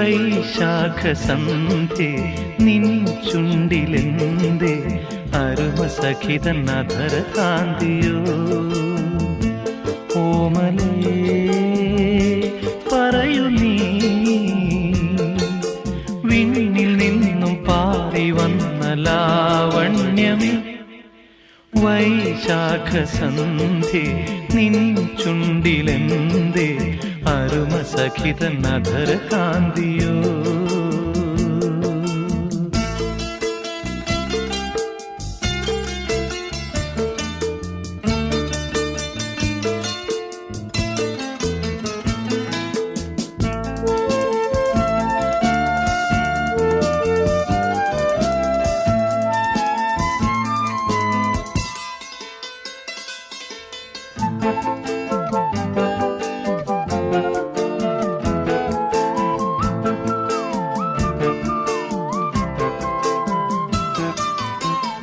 വൈശാഖ സന്ധ്യേ നിൻ ചുണ്ടിലെന്തേ അരുമ സഖിതൻ അധര കാന്തിയോ ഓമലേ പറയൂ നീ വിണ്ണിൽ നിന്നും പാറി വന്ന ലാവണ്യമേ വൈശാഖ സന്ധ്യേ നിൻ ചുണ്ടിലെന്തേ അരുമ സഖിതൻ അധര കാന്തിയോ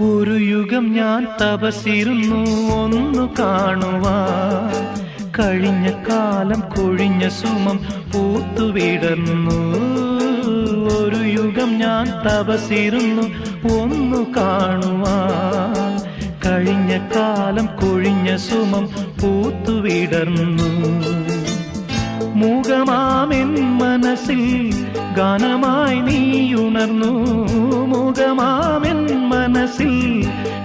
ഒരു യുഗം ഞാൻ തപസിരുന്നു ഒന്നു കാണുവാൻ കഴിഞ്ഞ കാലം കൊഴിഞ്ഞ സുമം പൂത്തുവിടർന്നു ഒരു യുഗം ഞാൻ തപസിരുന്നു ഒന്നു കാണുവാൻ കഴിഞ്ഞ കാലം കൊഴിഞ്ഞ സുമം പൂത്തുവിടർന്നു മൂകമാമെൻ മനസ്സിൽ ഗാനമായി നീ ഉണർന്നു മൂകമാമെൻ മനസ്സിൽ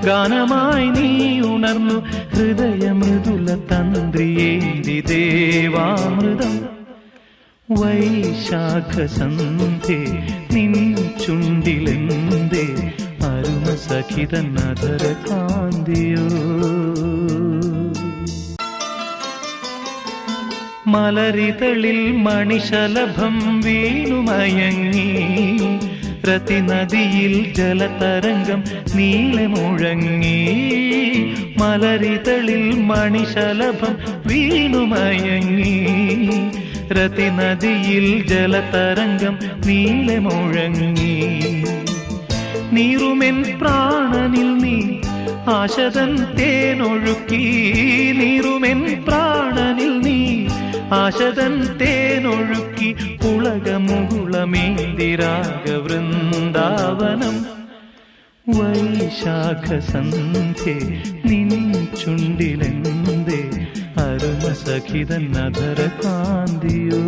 ഗാനമായി നീ ഉണർന്നു ഹൃദയമൃദുല തന്ത്രിയേന്തി ദേവാമൃതം വൈശാഖ സന്ധ്യേ നിൻ ചുണ്ടിലെന്തേ അരുമ സഖിതൻ അധര കാന്തിയോ മലരിതളിൽ മണിശലഭം വീണുമയങ്ങി പ്രതിനദിയിൽ ജലതരംഗം നീളെ മുഴങ്ങി മലരിതളിൽ മണിശലഭം വീണുമയങ്ങി പ്രതിനദിയിൽ ജലതരംഗം നീളെ മുഴങ്ങി നീറുമെൻ പ്രാണനിൽ നീ ആശതൻ തേനൊഴുക്കി നീറുമെൻ പ്രാണനിൽ നീ ആശതൻ തേനൊഴുക്കി പുളകമുകുളമേന്തിരാഗവൃന്ദാവനം വൈശാഖ സന്ധ്യേ നിൻ ചുണ്ടിലെന്തേ അരുമ സഖിതൻ അധര കാന്തിയോ